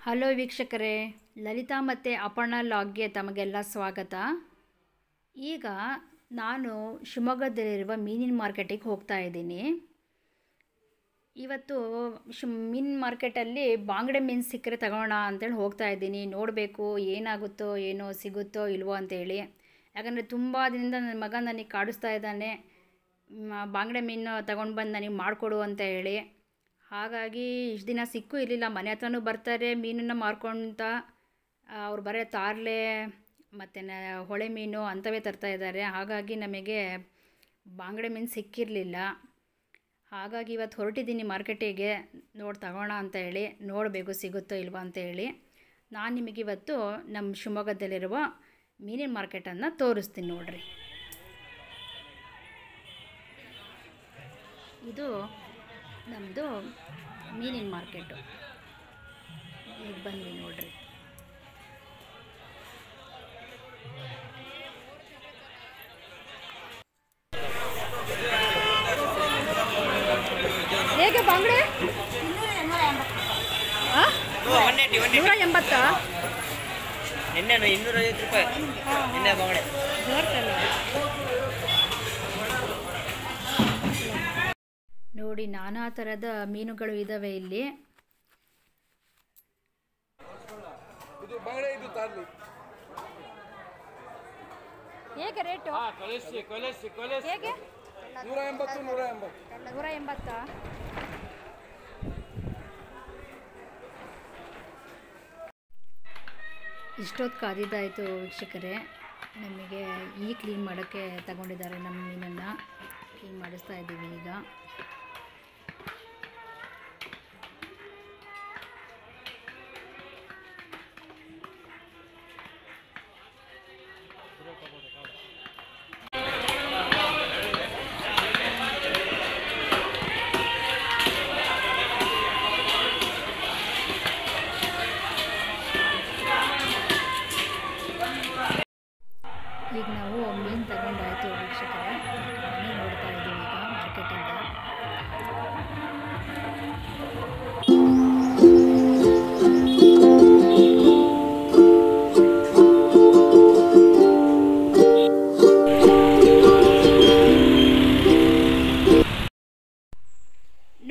Hello ವೀಕ್ಷಕರೇ, ಲಲಿತಾ ಮತ್ತು ಅಪರ್ಣಾ ಲಾಗ್ಗೆ ತಮಗೆಲ್ಲ ಸ್ವಾಗತ. ಈಗ ನಾನು ಶಿವಮೊಗ್ಗದಲ್ಲಿರುವ ಮೀನಿನ ಮಾರ್ಕೆಟಿಗೆ ಹೋಗ್ತಾ ಇದ್ದೀನಿ. ಇವತ್ತು ಮೀನಿನ ಮಾರ್ಕೆಟಲ್ಲಿ ಬಾಂಗಡೆ ಮೀನು ಸಿಕ್ಕರೆ ತಗೋಣ ಅಂತೇಳಿ ಹೋಗ್ತಾ ಇದ್ದೀನಿ. ನೋಡಬೇಕು ಏನಾಗುತ್ತೋ ಏನೋ, ಸಿಗುತ್ತೋ ಇಲ್ವೋ ಅಂತೇಳಿ. ಯಾಕಂದರೆ ತುಂಬ ದಿನದಿಂದ ನನ್ನ ಮಗ ನನಗೆ ಕಾಡಿಸ್ತಾ ಇದ್ದಾನೆ, ಬಾಂಗಡೆ ಮೀನು ತಗೊಂಡು ಬಂದು ನನಗೆ ಮಾಡಿಕೊಡು ಅಂತ ಹೇಳಿ. ಹಾಗಾಗಿ ಇಷ್ಟು ದಿನ ಸಿಕ್ಕೂ ಇರಲಿಲ್ಲ. ಮನೆ ಹತ್ರನೂ ಬರ್ತಾರೆ ಮೀನನ್ನು ಮಾರ್ಕೊತ. ಅವ್ರು ಬರೀ ತಾರ್ಲೆ ಮತ್ತು ಹೊಳೆ ಮೀನು ಅಂಥವೇ ತರ್ತಾ ಇದ್ದಾರೆ. ಹಾಗಾಗಿ ನಮಗೆ ಬಾಂಗಡೆ ಮೀನು ಸಿಕ್ಕಿರಲಿಲ್ಲ. ಹಾಗಾಗಿ ಇವತ್ತು ಹೊರಟಿದ್ದೀನಿ ಮಾರ್ಕೆಟಿಗೆ, ನೋಡಿ ತಗೋಣ ಅಂತ ಹೇಳಿ. ನೋಡಬೇಕು ಸಿಗುತ್ತೋ ಇಲ್ವೋ ಅಂತೇಳಿ. ನಾನು ನಿಮಗಿವತ್ತು ನಮ್ಮ ಶಿವಮೊಗ್ಗದಲ್ಲಿರುವ ಮೀನಿನ ಮಾರ್ಕೆಟನ್ನು ತೋರಿಸ್ತೀನಿ ನೋಡ್ರಿ. ಇದು ನಮ್ಮದು ಮೀನಿನ ಮಾರ್ಕೆಟು. ಈಗ ಬಂದ್ವಿ ನೋಡ್ರಿ. ಹೇಗೆ ಬಾಂಗಡೆ? 180. ನಿನ್ನೆ 250 ರೂಪಾಯಿ ನಿನ್ನೆ ಬಾಂಗಡೆ. ನೋಡಿ, ನಾನಾ ಥರದ ಮೀನುಗಳು ಇದ್ದಾವೆ ಇಲ್ಲಿ. ಹೇಗೆ ರೇಟು? ಹೇಗೆ? 180. ಇಷ್ಟೊತ್ತು ಕಾದಿದ್ದಾಯಿತು ವೀಕ್ಷಕರೇ. ನಮಗೆ ಕ್ಲೀನ್ ಮಾಡೋಕ್ಕೆ ತಗೊಂಡಿದ್ದಾರೆ. ನಮ್ಮ ಮೀನನ್ನು ಕ್ಲೀನ್ ಮಾಡಿಸ್ತಾ ಇದ್ದೀವಿ ಈಗ. ಈಗ ನಾವು ಮೀನು ತಗೊಂಡಾಯಿತು ವೀಕ್ಷಕರೇ. ಮನೆ ನೋಡ್ತಾ ಇದ್ದೀವಿ ಈಗ ಮಾರ್ಕೆಟಿಂದ.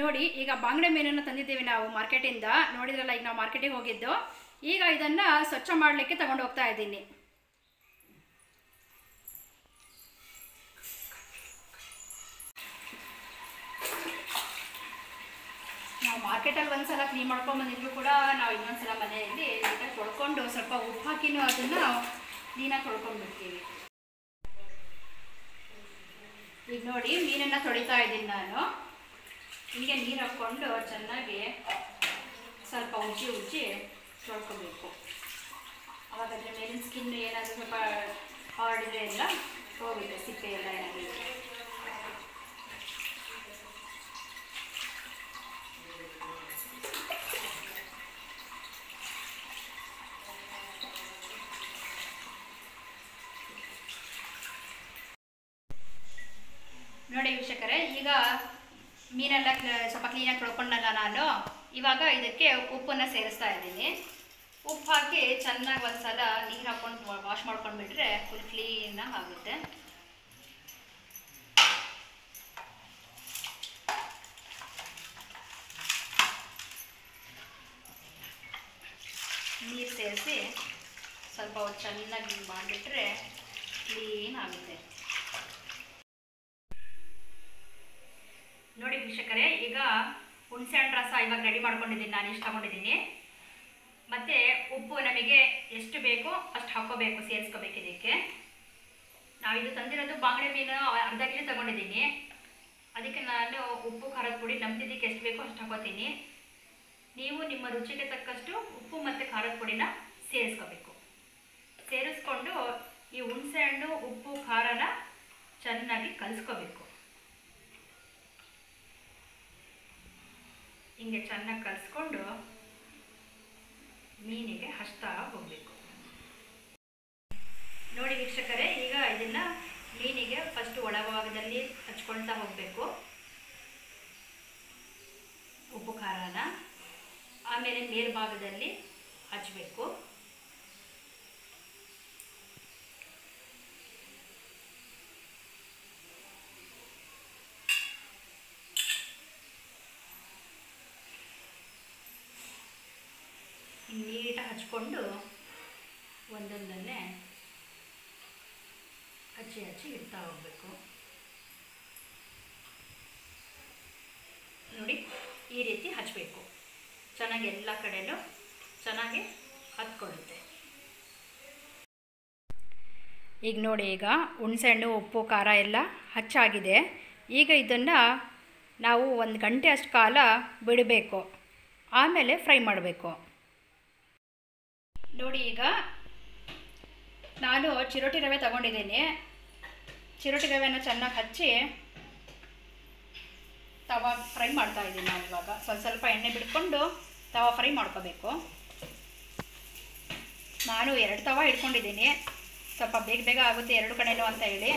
ನೋಡಿ, ಈಗ ಬಾಂಗಡೆ ಮೀನನ್ನು ತಂದಿದ್ದೀವಿ ನಾವು ಮಾರ್ಕೆಟಿಂದ. ನೋಡಿದ್ರಲ್ಲ, ಈಗ ನಾವು ಮಾರ್ಕೆಟಿಗೆ ಹೋಗಿದ್ದು. ಈಗ ಇದನ್ನು ಸ್ವಚ್ಛ ಮಾಡಲಿಕ್ಕೆ ತಗೊಂಡು ಹೋಗ್ತಾ ಇದ್ದೀನಿ. ನಾವು ಮಾರ್ಕೆಟಲ್ಲಿ ಒಂದ್ಸಲ ಕ್ಲೀನ್ ಮಾಡ್ಕೊಂಬಂದಿದ್ರು ಕೂಡ ನಾವು ಇನ್ನೊಂದ್ಸಲ ಮನೆಯಲ್ಲಿ ನೀಟಾಗಿ ತೊಳ್ಕೊಂಡು ಸ್ವಲ್ಪ ಉಪ್ಪು ಹಾಕಿನೂ ಅದನ್ನು ಕ್ಲೀನಾಗಿ ತೊಳ್ಕೊಂಡ್ಬಿಡ್ತೀವಿ. ಈಗ ನೋಡಿ, ಮೀನನ್ನು ತೊಳಿತಾ ಇದ್ದೀನಿ ನಾನು. ಹೀಗೆ ನೀರು ಹಾಕ್ಕೊಂಡು ಚೆನ್ನಾಗಿ ಸ್ವಲ್ಪ ಉಜ್ಜಿ ತೊಳ್ಕೊಬೇಕು. ಆವಾಗ ಅದ್ರ ಮೇಲಿನ ಸ್ಕಿನ್ ಏನಾದರೂ ಸ್ವಲ್ಪ ಹಾರ್ಡಿದ್ರೆ ಎಲ್ಲ ಹೋಗುತ್ತೆ, ಸಿಪ್ಪೆ ಎಲ್ಲ ಏನಾದರೂ. ನೋಡಿ ವೀಕ್ಷಕರೇ, ಈಗ ಮೀನೆಲ್ಲ ಸ್ವಲ್ಪ ಕ್ಲೀನಾಗಿ ತೊಳ್ಕೊಂಡಲ್ಲ ನಾನು. ಇವಾಗ ಇದಕ್ಕೆ ಉಪ್ಪನ್ನು ಸೇರಿಸ್ತಾ ಇದ್ದೀನಿ. ಉಪ್ಪು ಹಾಕಿ ಚೆನ್ನಾಗಿ ಒಂದ್ಸಲ ನೀರು ಹಾಕ್ಕೊಂಡು ವಾಶ್ ಮಾಡ್ಕೊಂಡ್ಬಿಟ್ರೆ ಫುಲ್ ಕ್ಲೀನಾಗಿ ಆಗುತ್ತೆ. ನೀರು ಸೇರಿಸಿ ಸ್ವಲ್ಪ ಚೆನ್ನಾಗಿ ಮಾಡಿಬಿಟ್ರೆ ಕ್ಲೀನ್ ಆಗುತ್ತೆ. ನೋಡಿ ವೀಕ್ಷಕರೇ, ಈಗ ಹುಣಸೆಹಣ್ಣು ರಸ ಇವಾಗ ರೆಡಿ ಮಾಡ್ಕೊಂಡಿದ್ದೀನಿ. ನಾನು ಇಷ್ಟು ತಗೊಂಡಿದ್ದೀನಿ. ಮತ್ತು ಉಪ್ಪು ನಮಗೆ ಎಷ್ಟು ಬೇಕೋ ಅಷ್ಟು ಹಾಕ್ಕೋಬೇಕು, ಸೇರಿಸ್ಕೋಬೇಕು ಇದಕ್ಕೆ. ನಾವಿದು ತಂದಿರೋದು ಬಾಂಗಡೆ ಮೀನು ಅರ್ಧ ಕೆ ಜಿ ತಗೊಂಡಿದ್ದೀನಿ. ಅದಕ್ಕೆ ನಾನು ಉಪ್ಪು ಖಾರದ ಪುಡಿ ನಮ್ದಿದ್ದಕ್ಕೆ ಎಷ್ಟು ಬೇಕೋ ಅಷ್ಟು ಹಾಕೋತೀನಿ. ನೀವು ನಿಮ್ಮ ರುಚಿಗೆ ತಕ್ಕಷ್ಟು ಉಪ್ಪು ಮತ್ತು ಖಾರದ ಪುಡಿನ ಸೇರಿಸ್ಕೋಬೇಕು. ಸೇರಿಸ್ಕೊಂಡು ಈ ಹುಣಸೆಹಣ್ಣು, ಉಪ್ಪು, ಖಾರನ ಚೆನ್ನಾಗಿ ಕಲಿಸ್ಕೋಬೇಕು. ಹಿಂಗೆ ಚೆನ್ನಾಗಿ ಕಲಿಸ್ಕೊಂಡು ಮೀನಿಗೆ ಹಚ್ತಾ ಹೋಗಬೇಕು. ನೋಡಿ ವೀಕ್ಷಕರೇ, ಈಗ ಇದನ್ನು ಮೀನಿಗೆ ಫಸ್ಟ್ ಒಳಭಾಗದಲ್ಲಿ ಹಚ್ಕೊಳ್ತಾ ಹೋಗಬೇಕು ಉಪ್ಪು ಖಾರನ. ಆಮೇಲೆ ಮೇಲ್ಭಾಗದಲ್ಲಿ ಹಚ್ಚಬೇಕು. ನೀಟಾಗಿ ಹಚ್ಕೊಂಡು ಒಂದೊಂದನ್ನೇ ಹಚ್ಚಿ ಇಡ್ತಾ ಹೋಗಬೇಕು. ನೋಡಿ, ಈ ರೀತಿ ಹಚ್ಚಬೇಕು. ಚೆನ್ನಾಗಿ ಎಲ್ಲ ಕಡೆಯೂ ಚೆನ್ನಾಗಿ ಹತ್ಕೊಳ್ಳುತ್ತೆ. ಈಗ ನೋಡಿ, ಈಗ ಹುಣಸೆಹಣ್ಣು, ಉಪ್ಪು, ಖಾರ ಎಲ್ಲ ಹಚ್ಚಾಗಿದೆ. ಈಗ ಇದನ್ನು ನಾವು 1 ಗಂಟೆ ಅಷ್ಟು ಕಾಲ ಬಿಡಬೇಕು. ಆಮೇಲೆ ಫ್ರೈ ಮಾಡಬೇಕು. ನೋಡಿ, ಈಗ ನಾನು ಚಿರೋಟಿ ರವೆ ತಗೊಂಡಿದ್ದೀನಿ. ಚಿರೋಟಿ ರವೆನ ಚೆನ್ನಾಗಿ ಹಚ್ಚಿ ತವಾ ಫ್ರೈ ಮಾಡ್ತಾಯಿದ್ದೀನಿ. ನಾನು ಇವಾಗ ಸ್ವಲ್ಪ ಎಣ್ಣೆ ಬಿಟ್ಕೊಂಡು ತವಾ ಫ್ರೈ ಮಾಡ್ಕೋಬೇಕು. ನಾನು 2 ತವಾ ಇಟ್ಕೊಂಡಿದ್ದೀನಿ. ಸ್ವಲ್ಪ ಬೇಗ ಆಗುತ್ತೆ 2 ಕಡೆನೂ ಅಂತ ಹೇಳಿ.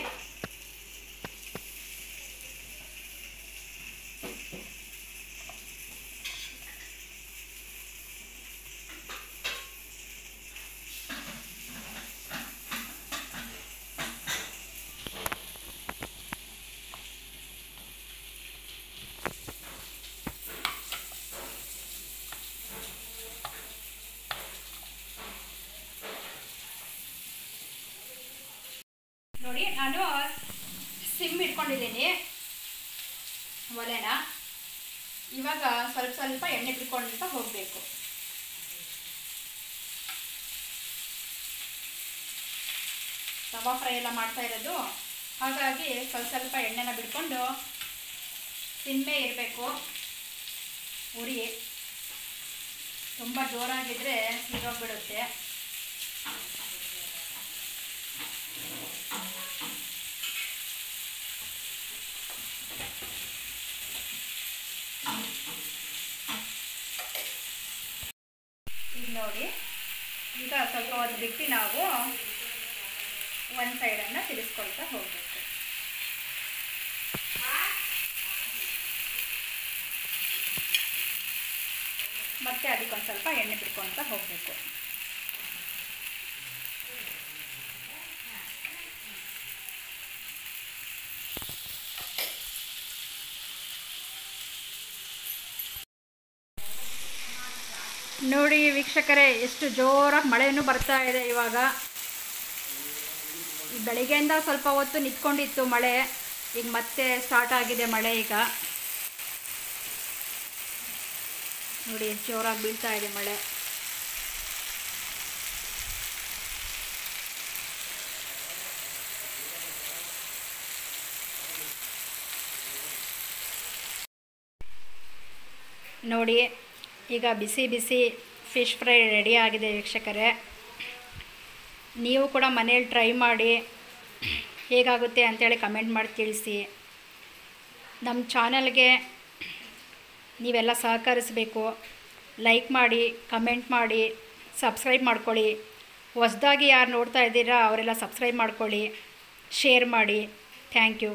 ನೋಡಿ, ನಾನು ಸಿಮ್ ಇಟ್ಕೊಂಡಿದ್ದೀನಿ ಒಲೆನ. ಇವಾಗ ಸ್ವಲ್ಪ ಎಣ್ಣೆ ಬಿಟ್ಕೊಳ್ತಾ ಹೋಗಬೇಕು. ತವಾ ಫ್ರೈ ಎಲ್ಲ ಮಾಡ್ತಾ ಇರೋದು, ಹಾಗಾಗಿ ಸ್ವಲ್ಪ ಎಣ್ಣೆನ ಬಿಟ್ಕೊಂಡು ಸಿಮ್ಮೆ ಇರಬೇಕು. ಉರಿ ತುಂಬ ಜೋರಾಗಿದ್ದರೆ ಸೀದೋಗ್ಬಿಡುತ್ತೆ. ಈಗ ನೋಡಿ, ಈಗ ಸ್ವಲ್ಪ ಒಂದು ಬಿಟ್ಟು ನಾವು ಒಂದು ಸೈಡನ್ನು ತಿರ್ಸ್ಕೊಳ್ತಾ ಹೋಗಬೇಕು. ಮತ್ತೆ ಅದಕ್ಕೊಂದು ಸ್ವಲ್ಪ ಎಣ್ಣೆ ಬಿಟ್ಕೊಳ್ತಾ ಹೋಗಬೇಕು. ನೋಡಿ ವೀಕ್ಷಕರೇ, ಎಷ್ಟು ಜೋರಾಗಿ ಮಳೆಯೂ ಬರ್ತಾ ಇದೆ. ಇವಾಗ ಬೆಳಿಗ್ಗೆಯಿಂದ ಸ್ವಲ್ಪ ಹೊತ್ತು ನಿಂತ್ಕೊಂಡಿತ್ತು ಮಳೆ. ಈಗ ಮತ್ತೆ ಸ್ಟಾರ್ಟ್ ಆಗಿದೆ ಮಳೆ. ಈಗ ನೋಡಿ, ಎಷ್ಟು ಜೋರಾಗಿ ಬೀಳ್ತಾ ಇದೆ ಮಳೆ. ನೋಡಿ, ಈಗ ಬಿಸಿ ಫಿಶ್ ಫ್ರೈ ರೆಡಿ ಆಗಿದೆ ವೀಕ್ಷಕರೇ. ನೀವು ಕೂಡ ಮನೇಲಿ ಟ್ರೈ ಮಾಡಿ ಹೇಗಾಗುತ್ತೆ ಅಂಥೇಳಿ ಕಮೆಂಟ್ ಮಾಡಿ ತಿಳಿಸಿ. ನಮ್ಮ ಚಾನಲ್ಗೆ ನೀವೆಲ್ಲ ಸಹಕರಿಸಬೇಕು. ಲೈಕ್ ಮಾಡಿ, ಕಮೆಂಟ್ ಮಾಡಿ, ಸಬ್ಸ್ಕ್ರೈಬ್ ಮಾಡ್ಕೊಳ್ಳಿ. ಹೊಸದಾಗಿ ಯಾರು ನೋಡ್ತಾ ಇದ್ದೀರಾ ಅವರೆಲ್ಲ ಸಬ್ಸ್ಕ್ರೈಬ್ ಮಾಡ್ಕೊಳ್ಳಿ, ಶೇರ್ ಮಾಡಿ. Thank you.